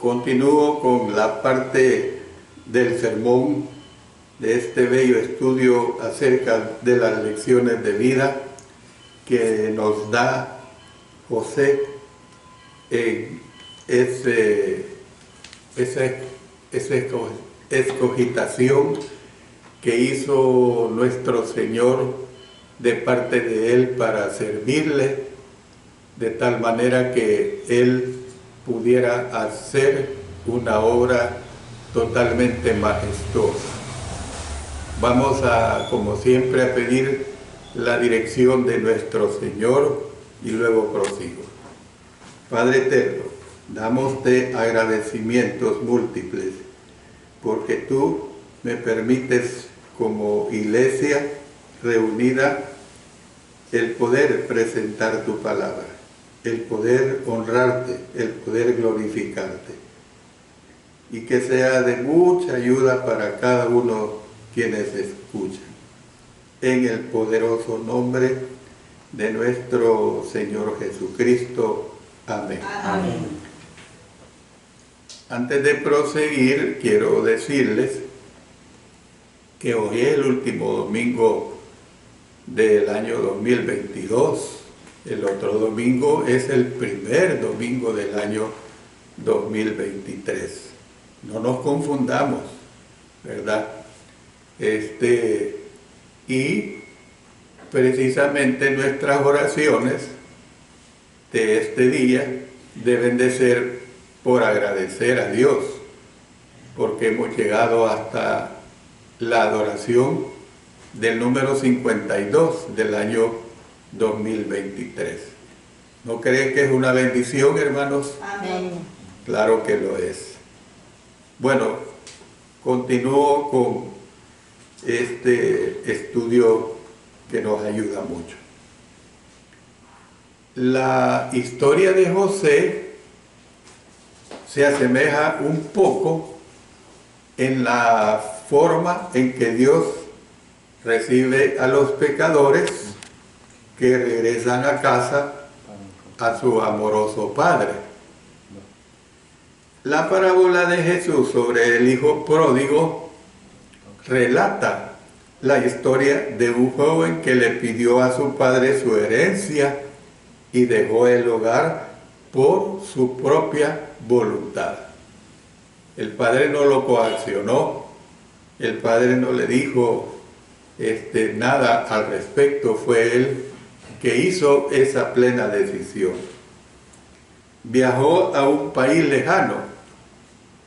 Continúo con la parte del sermón de este bello estudio acerca de las lecciones de vida que nos da José en esa escogitación que hizo nuestro Señor de parte de Él para servirle, de tal manera que Él pudiera hacer una obra totalmente majestuosa. Vamos a, como siempre, a pedir la dirección de nuestro Señor y luego prosigo. Padre eterno, damos-te agradecimientos múltiples, porque tú me permites como iglesia reunida el poder presentar tu palabra, el poder honrarte, el poder glorificarte, y que sea de mucha ayuda para cada uno quienes escuchan. En el poderoso nombre de nuestro Señor Jesucristo. Amén. Amén. Antes de proseguir, quiero decirles que hoy es el último domingo del año 2022. El otro domingo es el primer domingo del año 2023. No nos confundamos, ¿verdad? Y precisamente nuestras oraciones de este día deben de ser por agradecer a Dios, porque hemos llegado hasta la adoración del número 52 del año 2023. ¿No creen que es una bendición, hermanos? Amén. Claro que lo es. Bueno, continúo con este estudio que nos ayuda mucho. La historia de José se asemeja un poco en la forma en que Dios recibe a los pecadores que regresan a casa a su amoroso Padre. La parábola de Jesús sobre el hijo pródigo relata la historia de un joven que le pidió a su padre su herencia y dejó el hogar por su propia voluntad. El padre no lo coaccionó, el padre no le dijo nada al respecto, fue él que hizo esa plena decisión. Viajó a un país lejano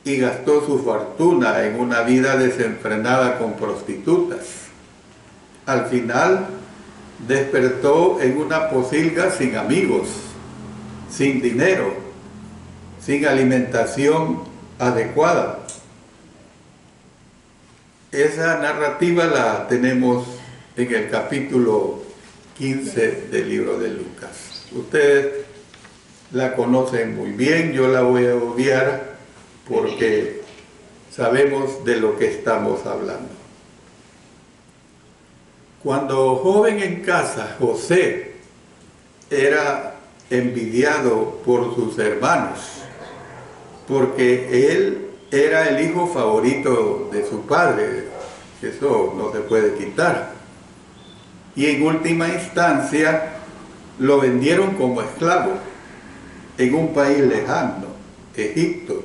y gastó su fortuna en una vida desenfrenada con prostitutas. Al final despertó en una pocilga sin amigos, sin dinero, sin alimentación adecuada. Esa narrativa la tenemos en el capítulo 15 del libro de Lucas. Ustedes la conocen muy bien, yo la voy a obviar porque sabemos de lo que estamos hablando. Cuando joven en casa, José era envidiado por sus hermanos, porque él era el hijo favorito de su padre, eso no se puede quitar. Y en última instancia lo vendieron como esclavo en un país lejano, Egipto.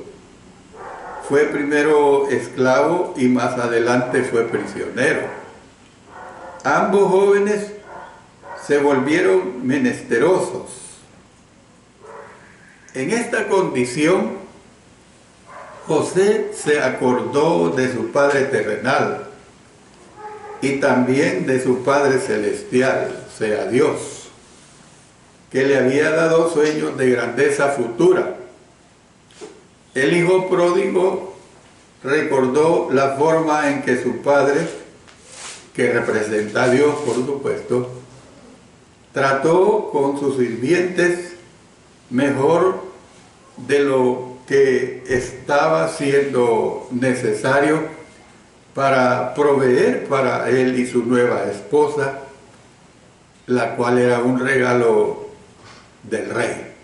Fue primero esclavo y más adelante fue prisionero. Ambos jóvenes se volvieron menesterosos. En esta condición, José se acordó de su padre terrenal y también de su Padre celestial, sea Dios, que le había dado sueños de grandeza futura. El hijo pródigo recordó la forma en que su padre, que representa a Dios por supuesto, trató con sus sirvientes mejor de lo que estaba siendo necesario para proveer para él y su nueva esposa, la cual era un regalo del rey.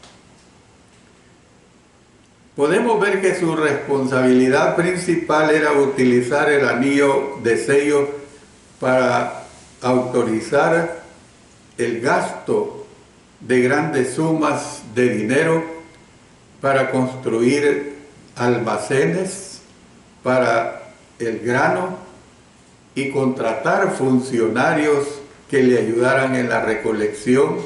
podemos ver que su responsabilidad principal era utilizar el anillo de sello para autorizar el gasto de grandes sumas de dinero para construir almacenes para el grano y contratar funcionarios que le ayudaran en la recolección,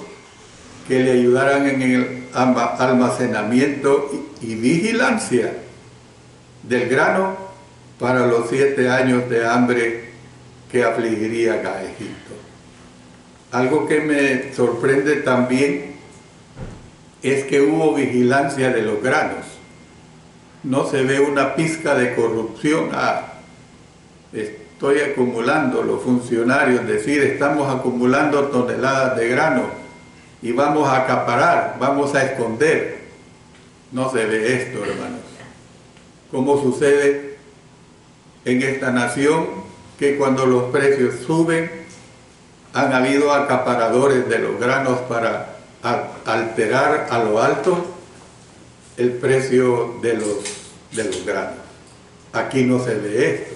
que le ayudaran en el almacenamiento y vigilancia del grano para los 7 años de hambre que afligirían a Egipto. Algo que me sorprende también es que hubo vigilancia de los granos. No se ve una pizca de corrupción. Estoy acumulando, los funcionarios decir, estamos acumulando toneladas de grano y vamos a acaparar, vamos a esconder. No se ve esto, hermanos. Como sucede en esta nación, que cuando los precios suben, han habido acaparadores de los granos para alterar a lo alto el precio de los granos. Aquí no se ve esto.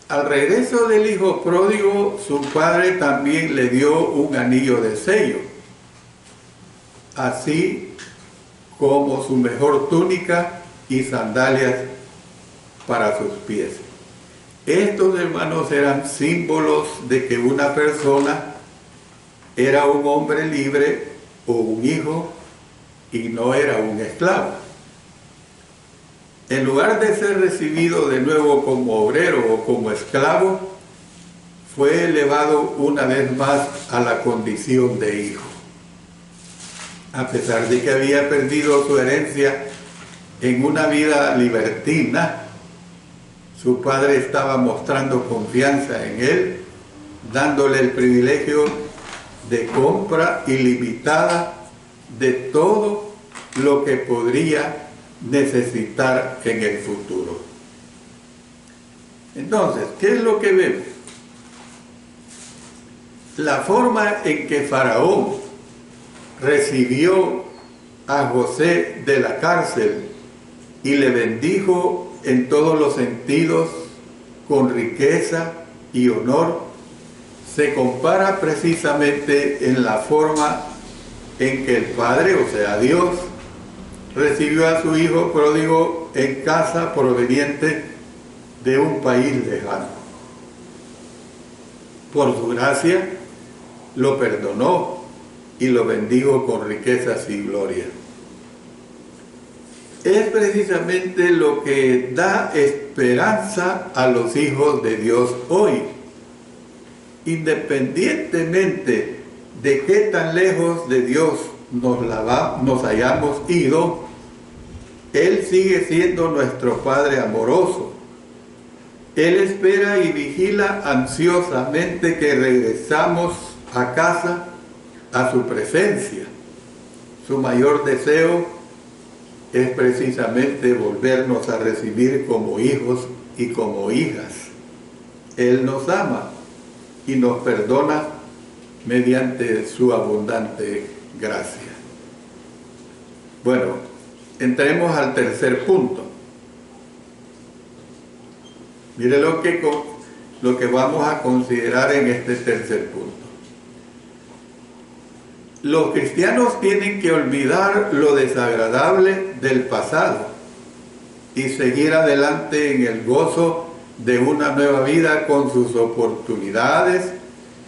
Al regreso del hijo pródigo, su padre también le dio un anillo de sello, así como su mejor túnica y sandalias para sus pies. Estos, hermanos, eran símbolos de que una persona era un hombre libre o un hijo y no era un esclavo. En lugar de ser recibido de nuevo como obrero o como esclavo, fue elevado una vez más a la condición de hijo. A pesar de que había perdido su herencia en una vida libertina, su padre estaba mostrando confianza en él, dándole el privilegio de compra ilimitada de todo lo que podría necesitar en el futuro. Entonces, ¿qué es lo que vemos? La forma en que Faraón recibió a José de la cárcel y le bendijo en todos los sentidos con riqueza y honor, se compara precisamente en la forma en que el Padre, o sea Dios, recibió a su hijo pródigo en casa proveniente de un país lejano. Por su gracia lo perdonó y lo bendijo con riquezas y gloria. Es precisamente lo que da esperanza a los hijos de Dios hoy. Independientemente de qué tan lejos de Dios nos hayamos ido, Él sigue siendo nuestro Padre amoroso. Él espera y vigila ansiosamente que regresamos a casa, a su presencia. Su mayor deseo es precisamente volvernos a recibir como hijos y como hijas. Él nos ama y nos perdona mediante su abundante gracia. Bueno, entremos al tercer punto. Mire lo que vamos a considerar en este tercer punto. Los cristianos tienen que olvidar lo desagradable del pasado y seguir adelante en el gozo de una nueva vida con sus oportunidades,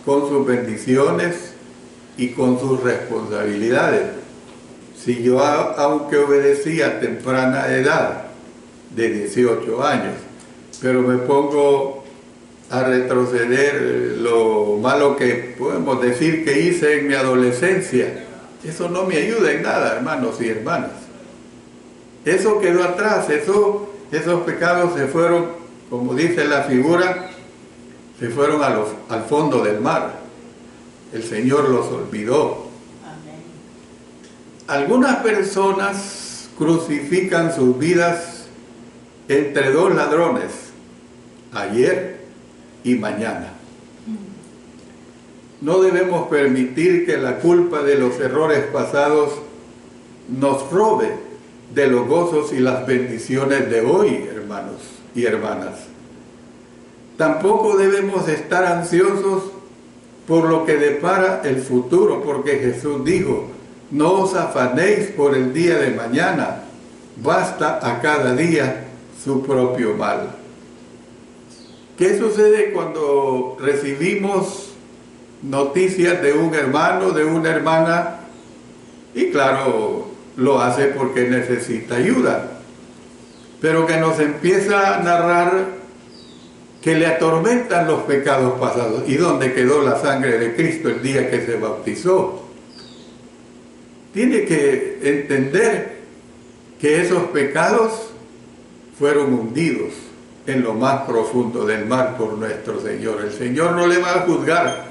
con sus bendiciones y con sus responsabilidades. Si yo, aunque obedecí a temprana edad, de 18 años, pero me pongo a retroceder lo malo que podemos decir que hice en mi adolescencia, eso no me ayuda en nada, hermanos y hermanas. Eso quedó atrás, esos pecados se fueron, como dice la figura, se fueron al fondo del mar. El Señor los olvidó. Amén. Algunas personas crucifican sus vidas entre dos ladrones, ayer y mañana. No debemos permitir que la culpa de los errores pasados nos robe de los gozos y las bendiciones de hoy, hermanos y hermanas. Tampoco debemos estar ansiosos por lo que depara el futuro, porque Jesús dijo: no os afanéis por el día de mañana, basta a cada día su propio mal. ¿Qué sucede cuando recibimos noticias de un hermano, de una hermana? Y claro, lo hace porque necesita ayuda, pero que nos empieza a narrar que le atormentan los pecados pasados. ¿Y dónde quedó la sangre de Cristo el día que se bautizó? Tiene que entender que esos pecados fueron hundidos en lo más profundo del mar por nuestro Señor. El Señor no le va a juzgar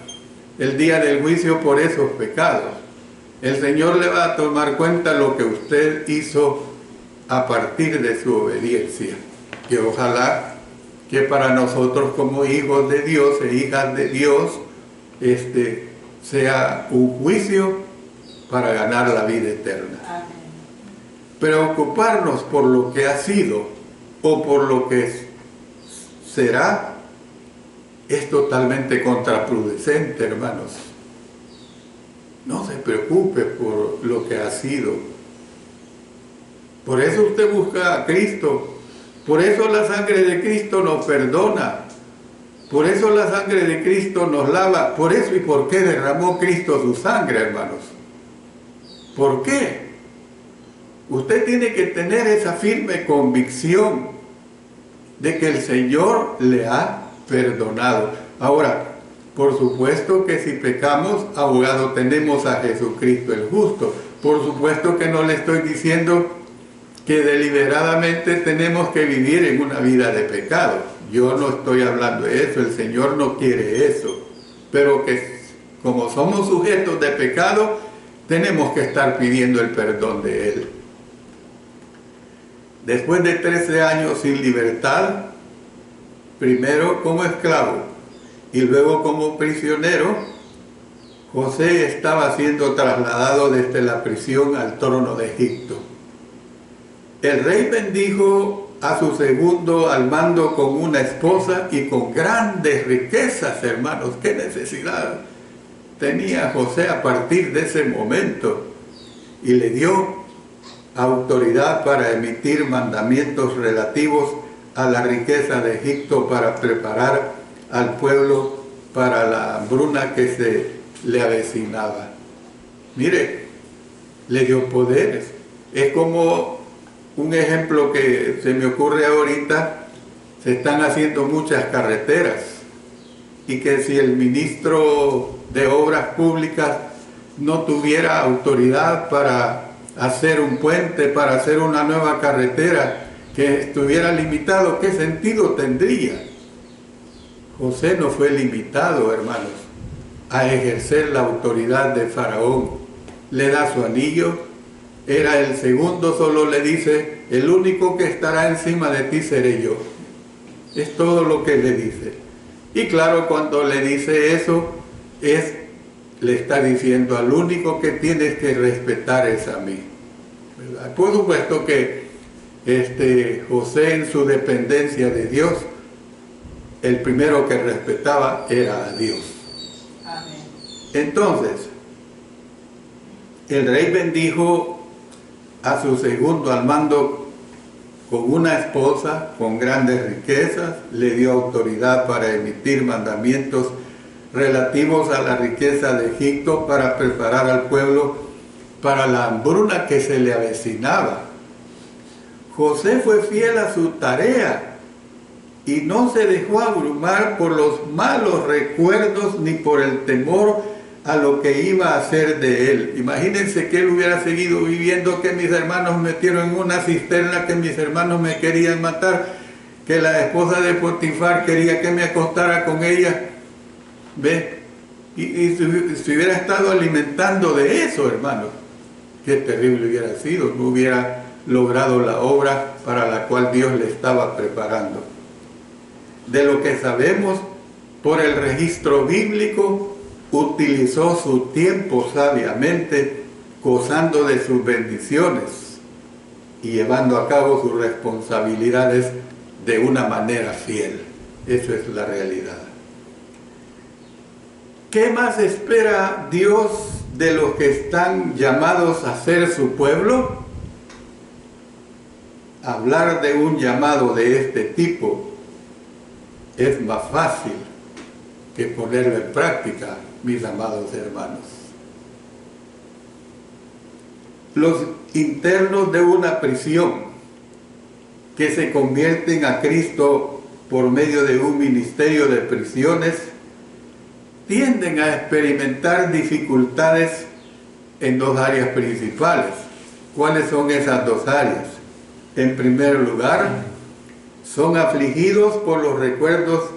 el día del juicio por esos pecados. El Señor le va a tomar cuenta lo que usted hizo a partir de su obediencia. Que ojalá que para nosotros como hijos de Dios e hijas de Dios, sea un juicio para ganar la vida eterna. Amén. Preocuparnos por lo que ha sido o por lo que será es totalmente contraproducente, hermanos. No se preocupe por lo que ha sido. Por eso usted busca a Cristo. Por eso la sangre de Cristo nos perdona. Por eso la sangre de Cristo nos lava. Por eso y por qué derramó Cristo su sangre, hermanos. ¿Por qué? Usted tiene que tener esa firme convicción de que el Señor le ha perdonado. Ahora, por supuesto que si pecamos, abogado tenemos a Jesucristo el justo. Por supuesto que no le estoy diciendo que deliberadamente tenemos que vivir en una vida de pecado. Yo no estoy hablando de eso, el Señor no quiere eso. Pero que como somos sujetos de pecado, tenemos que estar pidiendo el perdón de Él. Después de 13 años sin libertad, primero como esclavo y luego como prisionero, José estaba siendo trasladado desde la prisión al trono de Egipto. El rey bendijo a su segundo al mando con una esposa y con grandes riquezas, hermanos. ¡Qué necesidad tenía José a partir de ese momento! Y le dio autoridad para emitir mandamientos relativos a la riqueza de Egipto para preparar al pueblo para la hambruna que se le avecinaba. Mire, le dio poderes. Es como un ejemplo que se me ocurre ahorita: se están haciendo muchas carreteras y que si el ministro de Obras Públicas no tuviera autoridad para hacer un puente, para hacer una nueva carretera, que estuviera limitado, ¿qué sentido tendría? José no fue limitado, hermanos, a ejercer la autoridad de Faraón. Le da su anillo. Era el segundo, solo le dice: el único que estará encima de ti seré yo. Es todo lo que le dice. Y claro, cuando le dice eso, le está diciendo: al único que tienes que respetar es a mí. ¿Verdad? Por supuesto que José, en su dependencia de Dios, el primero que respetaba era a Dios. Amén. Entonces, el rey bendijo a su segundo al mando con una esposa, con grandes riquezas, le dio autoridad para emitir mandamientos relativos a la riqueza de Egipto para preparar al pueblo para la hambruna que se le avecinaba. José fue fiel a su tarea y no se dejó abrumar por los malos recuerdos ni por el temor a lo que iba a hacer de él. Imagínense que él hubiera seguido viviendo, que mis hermanos me metieron en una cisterna, que mis hermanos me querían matar, que la esposa de Potifar quería que me acostara con ella. ¿Ve? Y si hubiera estado alimentando de eso, hermanos, qué terrible hubiera sido. No hubiera logrado la obra para la cual Dios le estaba preparando. De lo que sabemos por el registro bíblico, utilizó su tiempo sabiamente, gozando de sus bendiciones. y llevando a cabo sus responsabilidades de una manera fiel. Eso es la realidad. ¿Qué más espera Dios de los que están llamados a ser su pueblo? Hablar de un llamado de este tipo es más fácil que ponerlo en práctica, mis amados hermanos. Los internos de una prisión que se convierten a Cristo por medio de un ministerio de prisiones tienden a experimentar dificultades en dos áreas principales. ¿Cuáles son esas dos áreas? En primer lugar, son afligidos por los recuerdos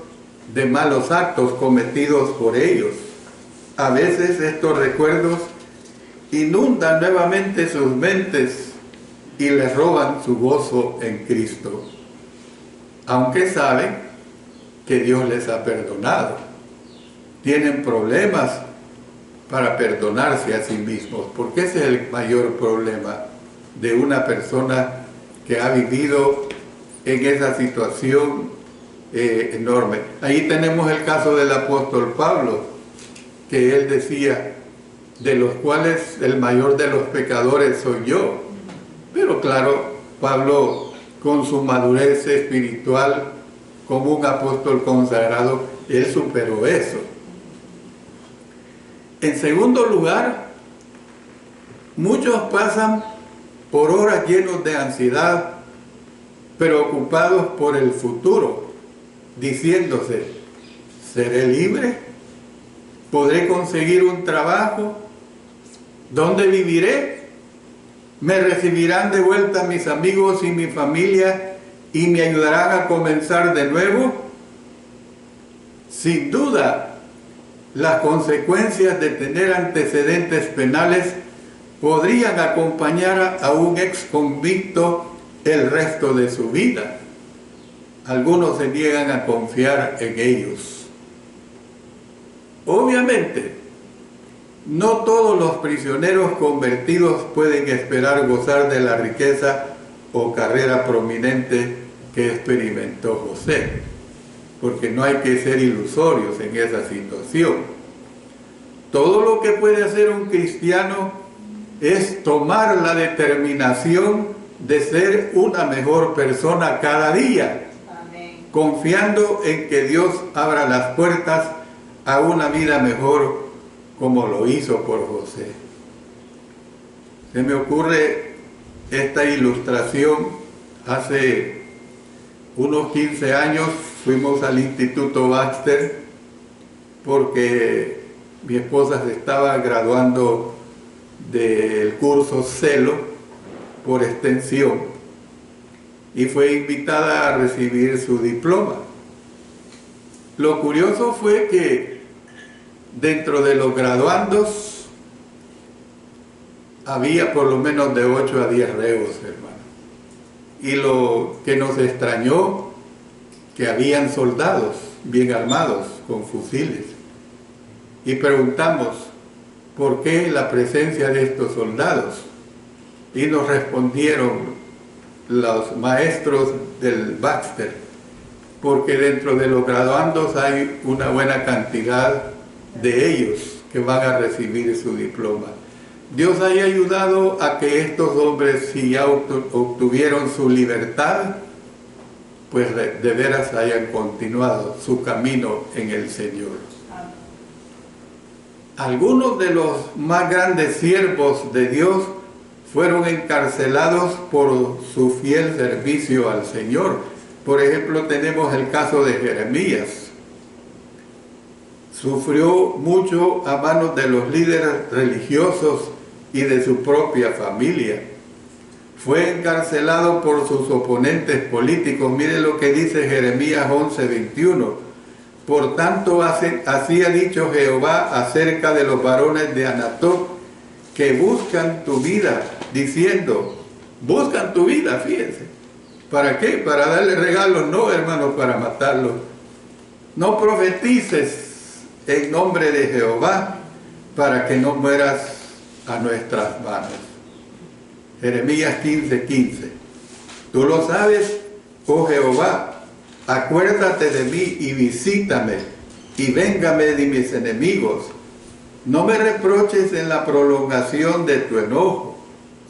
de malos actos cometidos por ellos. A veces estos recuerdos inundan nuevamente sus mentes y les roban su gozo en Cristo, aunque saben que Dios les ha perdonado. Tienen problemas para perdonarse a sí mismos, porque ese es el mayor problema de una persona que ha vivido en esa situación enorme. Ahí tenemos el caso del apóstol Pablo, que él decía, de los cuales el mayor de los pecadores soy yo. Pero claro, Pablo, con su madurez espiritual, como un apóstol consagrado, él superó eso. En segundo lugar, muchos pasan por horas llenos de ansiedad, preocupados por el futuro, diciéndose, ¿seré libre? ¿Podré conseguir un trabajo? ¿Dónde viviré? ¿Me recibirán de vuelta mis amigos y mi familia y me ayudarán a comenzar de nuevo? Sin duda, las consecuencias de tener antecedentes penales podrían acompañar a un ex convicto el resto de su vida. Algunos se niegan a confiar en ellos. Obviamente, no todos los prisioneros convertidos pueden esperar gozar de la riqueza o carrera prominente que experimentó José, porque no hay que ser ilusorios en esa situación. Todo lo que puede hacer un cristiano es tomar la determinación de ser una mejor persona cada día, amén, confiando en que Dios abra las puertas a una vida mejor, como lo hizo por José. Se me ocurre esta ilustración. Hace unos 15 años fuimos al Instituto Baxter porque mi esposa se estaba graduando del curso Celo por extensión y fue invitada a recibir su diploma. Lo curioso fue que dentro de los graduandos había por lo menos de 8 a 10 reos, hermano. Y lo que nos extrañó, que habían soldados bien armados con fusiles. Y preguntamos, ¿por qué la presencia de estos soldados? Y nos respondieron los maestros del Baxter, porque dentro de los graduandos hay una buena cantidad de ellos que van a recibir su diploma. Dios haya ayudado a que estos hombres, si ya obtuvieron su libertad, pues de veras hayan continuado su camino en el Señor. Algunos de los más grandes siervos de Dios fueron encarcelados por su fiel servicio al Señor. Por ejemplo, tenemos el caso de Jeremías. Sufrió mucho a manos de los líderes religiosos y de su propia familia. Fue encarcelado por sus oponentes políticos. Mire lo que dice Jeremías 11:21. Por tanto, así ha dicho Jehová acerca de los varones de Anatot, que buscan tu vida, diciendo, buscan tu vida, fíjense. ¿Para qué? Para darle regalos, no, hermanos, para matarlos. No profetices en nombre de Jehová, para que no mueras a nuestras manos. Jeremías 15:15. Tú lo sabes, oh Jehová, acuérdate de mí y visítame, y véngame de mis enemigos. No me reproches en la prolongación de tu enojo.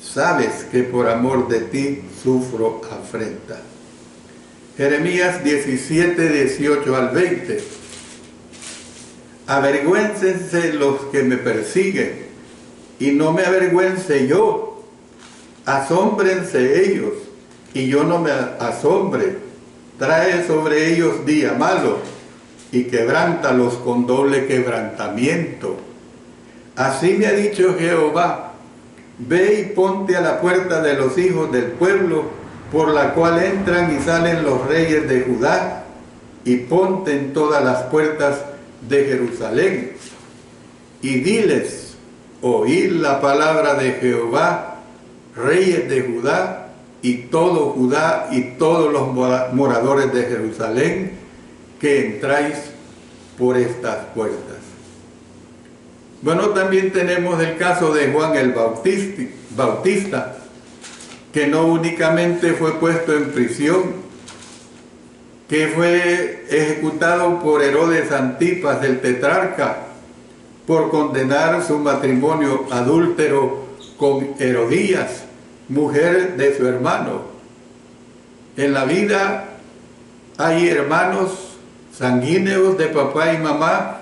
Sabes que por amor de ti sufro afrenta. Jeremías 17:18-20. Avergüéncense los que me persiguen, y no me avergüence yo. Asómbrense ellos, y yo no me asombre. Trae sobre ellos día malo, y quebrántalos con doble quebrantamiento. Así me ha dicho Jehová: ve y ponte a la puerta de los hijos del pueblo, por la cual entran y salen los reyes de Judá, y ponte en todas las puertas de Jerusalén, y diles: oíd la palabra de Jehová, reyes de Judá, y todo Judá y todos los moradores de Jerusalén, que entráis por estas puertas. Bueno, también tenemos el caso de Juan el Bautista, que no únicamente fue puesto en prisión, que fue ejecutado por Herodes Antipas, el tetrarca, por condenar su matrimonio adúltero con Herodías, mujer de su hermano. En la vida hay hermanos sanguíneos de papá y mamá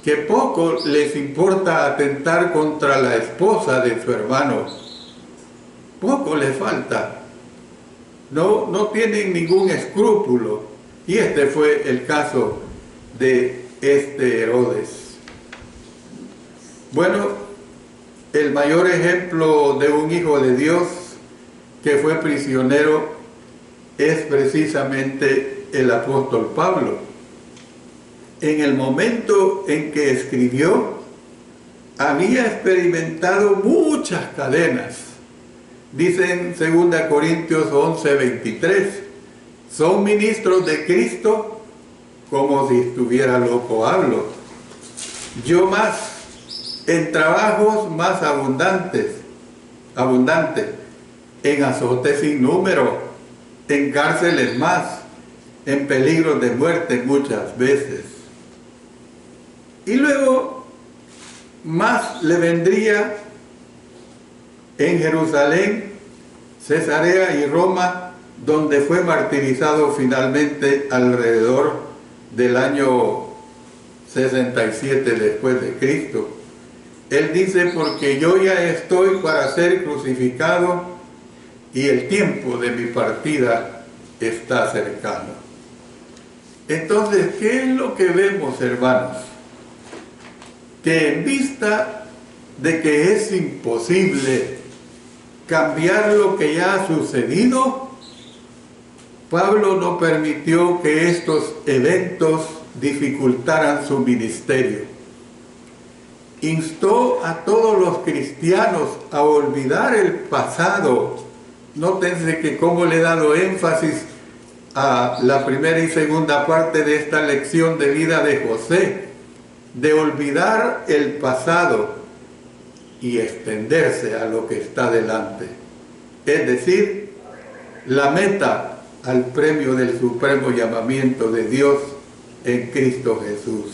que poco les importa atentar contra la esposa de su hermano. Poco les falta. No tienen ningún escrúpulo. Y este fue el caso de este Herodes. Bueno, el mayor ejemplo de un hijo de Dios que fue prisionero es precisamente el apóstol Pablo. En el momento en que escribió, había experimentado muchas cadenas. Dice en 2 Corintios 11:23, son ministros de Cristo como si estuviera loco hablo. Yo más, en trabajos más abundantes, en azotes sin número, en cárceles más, en peligros de muerte muchas veces. Y luego más le vendría en Jerusalén, Cesarea y Roma, donde fue martirizado finalmente alrededor del año 67 después de Cristo. Él dice: porque yo ya estoy para ser crucificado y el tiempo de mi partida está cercano. Entonces, ¿qué es lo que vemos, hermanos? Que en vista de que es imposible cambiar lo que ya ha sucedido, Pablo no permitió que estos eventos dificultaran su ministerio. Instó a todos los cristianos a olvidar el pasado. Nótense que cómo le he dado énfasis a la primera y segunda parte de esta lección de vida de José, de olvidar el pasado y extenderse a lo que está delante. Es decir, la meta al premio del supremo llamamiento de Dios en Cristo Jesús.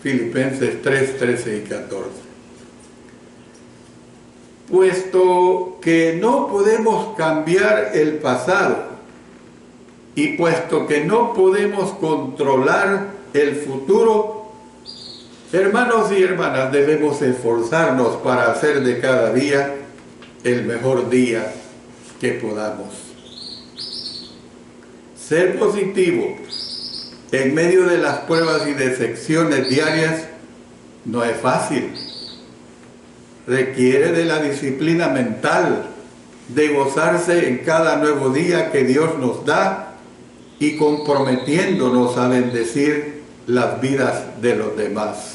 Filipenses 3:13 y 14. Puesto que no podemos cambiar el pasado y puesto que no podemos controlar el futuro, hermanos y hermanas, debemos esforzarnos para hacer de cada día el mejor día que podamos. Ser positivo en medio de las pruebas y decepciones diarias no es fácil. Requiere de la disciplina mental, de gozarse en cada nuevo día que Dios nos da y comprometiéndonos a bendecir las vidas de los demás.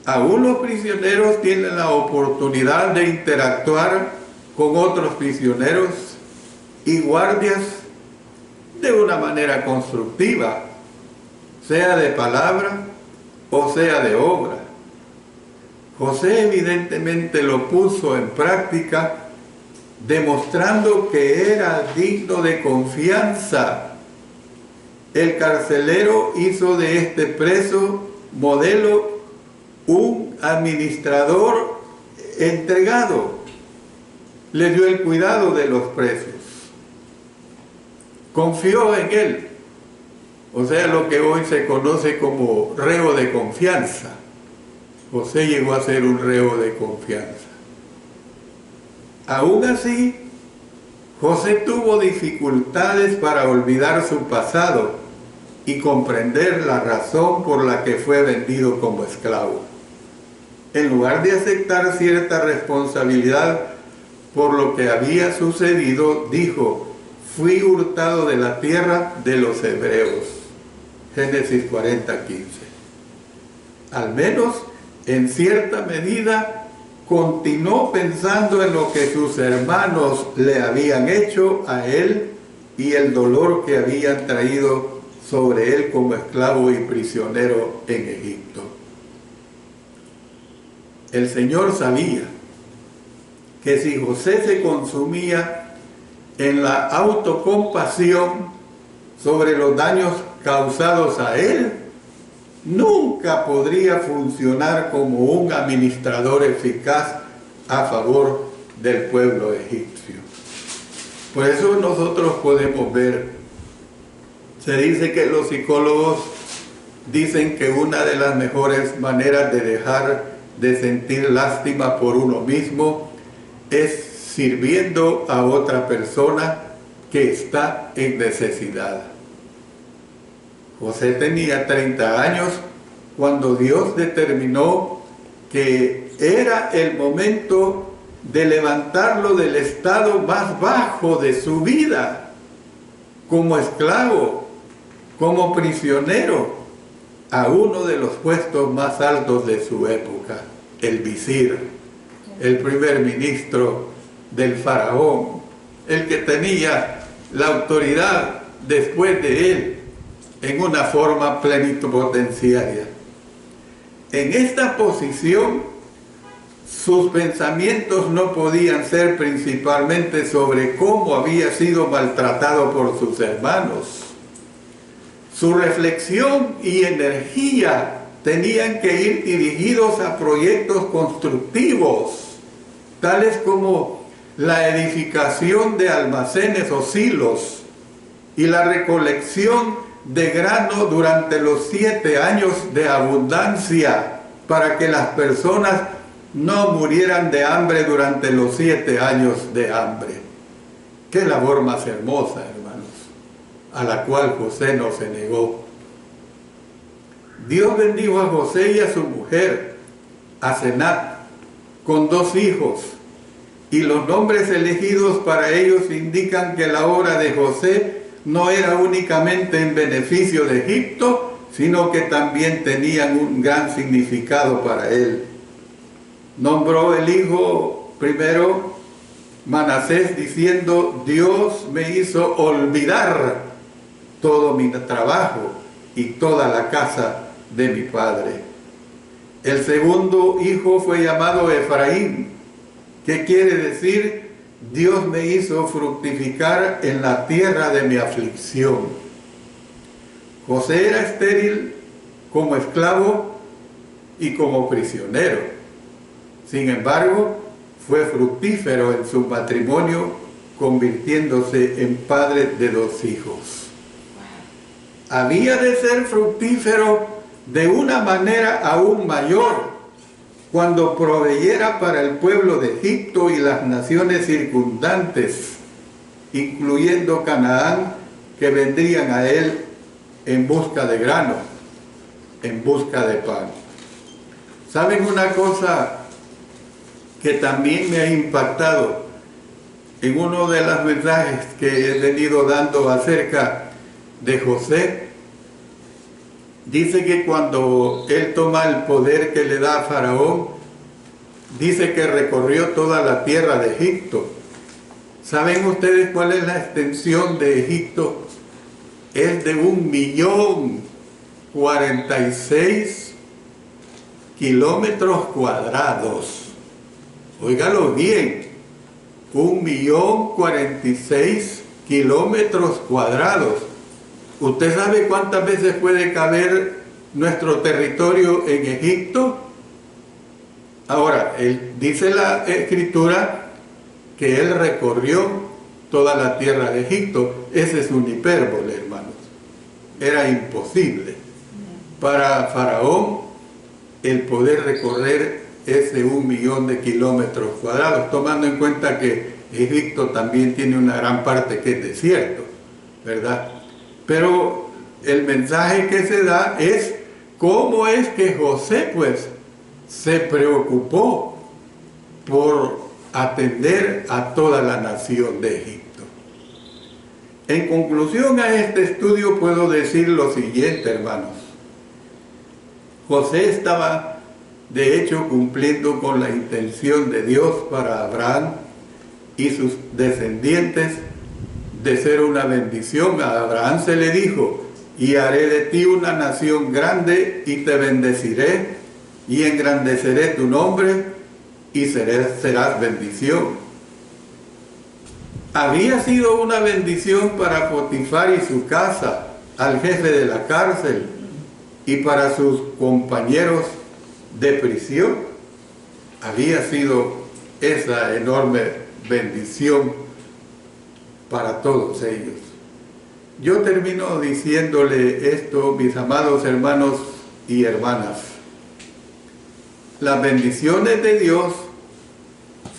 Aún los prisioneros tienen la oportunidad de interactuar con otros prisioneros y guardias de una manera constructiva, sea de palabra o sea de obra. José evidentemente lo puso en práctica demostrando que era digno de confianza. El carcelero hizo de este preso modelo un administrador entregado. Le dio el cuidado de los presos. Confió en él. O sea, lo que hoy se conoce como reo de confianza. José llegó a ser un reo de confianza. Aún así, José tuvo dificultades para olvidar su pasado y comprender la razón por la que fue vendido como esclavo. En lugar de aceptar cierta responsabilidad por lo que había sucedido, dijo: fui hurtado de la tierra de los hebreos. Génesis 40:15. Al menos en cierta medida continuó pensando en lo que sus hermanos le habían hecho a él y el dolor que habían traído sobre él como esclavo y prisionero en Egipto. El Señor sabía que si José se consumía en la autocompasión sobre los daños causados a él, nunca podría funcionar como un administrador eficaz a favor del pueblo egipcio. Por eso nosotros podemos ver, se dice que los psicólogos dicen que una de las mejores maneras de dejar de sentir lástima por uno mismo es sirviendo a otra persona que está en necesidad. José tenía 30 años cuando Dios determinó que era el momento de levantarlo del estado más bajo de su vida, como esclavo, como prisionero, a uno de los puestos más altos de su época, el visir, el primer ministro del faraón, el que tenía la autoridad después de él en una forma plenipotenciaria. En esta posición, sus pensamientos no podían ser principalmente sobre cómo había sido maltratado por sus hermanos. Su reflexión y energía tenían que ir dirigidos a proyectos constructivos, tales como la edificación de almacenes o silos y la recolección de grano durante los 7 años de abundancia, para que las personas no murieran de hambre durante los 7 años de hambre. Qué labor más hermosa, hermanos, a la cual José no se negó. Dios bendijo a José y a su mujer, Asenat, con 2 hijos, y los nombres elegidos para ellos indican que la obra de José no era únicamente en beneficio de Egipto, sino que también tenían un gran significado para él. Nombró el hijo primero Manasés diciendo: Dios me hizo olvidar todo mi trabajo y toda la casa de mi padre. El segundo hijo fue llamado Efraín, que quiere decir: Dios me hizo fructificar en la tierra de mi aflicción. José era estéril como esclavo y como prisionero. Sin embargo, fue fructífero en su matrimonio, convirtiéndose en padre de 2 hijos. Había de ser fructífero de una manera aún mayor cuando proveyera para el pueblo de Egipto y las naciones circundantes, incluyendo Canaán, que vendrían a él en busca de grano, en busca de pan. ¿Saben una cosa que también me ha impactado en uno de los mensajes que he venido dando acerca de José? Dice que cuando él toma el poder que le da a Faraón, dice que recorrió toda la tierra de Egipto. ¿Saben ustedes cuál es la extensión de Egipto? Es de 1.046 kilómetros cuadrados. Óigalo bien, 1.046.000 kilómetros cuadrados. ¿Usted sabe cuántas veces puede caber nuestro territorio en Egipto? Ahora, dice la Escritura que él recorrió toda la tierra de Egipto. Ese es un hipérbole, hermanos. Era imposible para Faraón el poder recorrer ese 1.000.000 de kilómetros cuadrados, tomando en cuenta que Egipto también tiene una gran parte que es desierto, ¿verdad? Pero el mensaje que se da es cómo es que José, pues, se preocupó por atender a toda la nación de Egipto. En conclusión a este estudio puedo decir lo siguiente, hermanos. José estaba, de hecho, cumpliendo con la intención de Dios para Abraham y sus descendientes de ser una bendición. A Abraham se le dijo: y haré de ti una nación grande, y te bendeciré, y engrandeceré tu nombre, y serás bendición. Había sido una bendición para Potifar y su casa, al jefe de la cárcel, y para sus compañeros de prisión. Había sido esa enorme bendición para todos ellos. Yo termino diciéndole esto, mis amados hermanos y hermanas. Las bendiciones de Dios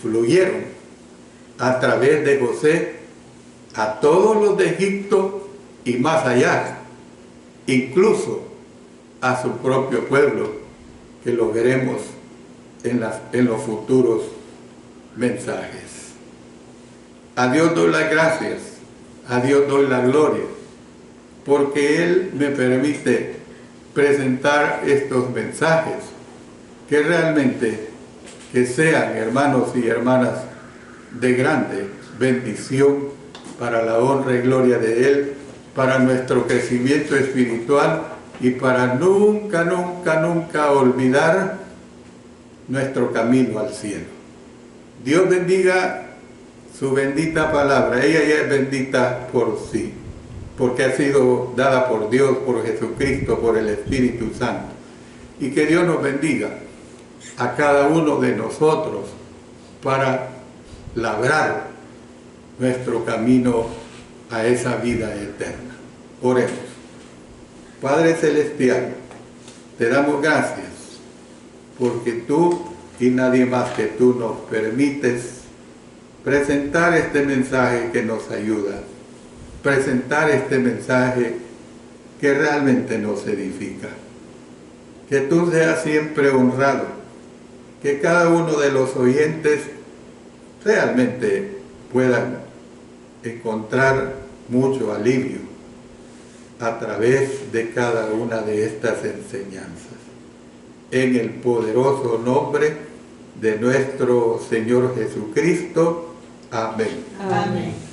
fluyeron a través de José a todos los de Egipto y más allá, incluso a su propio pueblo, que lo veremos en los futuros mensajes. A Dios doy las gracias, a Dios doy la gloria, porque Él me permite presentar estos mensajes, que realmente que sean, hermanos y hermanas, de grande bendición para la honra y gloria de Él, para nuestro crecimiento espiritual y para nunca, nunca, nunca olvidar nuestro camino al cielo. Dios bendiga su bendita palabra. Ella ya es bendita por sí, porque ha sido dada por Dios, por Jesucristo, por el Espíritu Santo. Y que Dios nos bendiga a cada uno de nosotros para labrar nuestro camino a esa vida eterna. Oremos. Padre Celestial, te damos gracias porque tú y nadie más que tú nos permites presentar este mensaje que nos ayuda, presentar este mensaje que realmente nos edifica. Que tú seas siempre honrado, que cada uno de los oyentes realmente puedan encontrar mucho alivio a través de cada una de estas enseñanzas. En el poderoso nombre de nuestro Señor Jesucristo. Amén. Amén.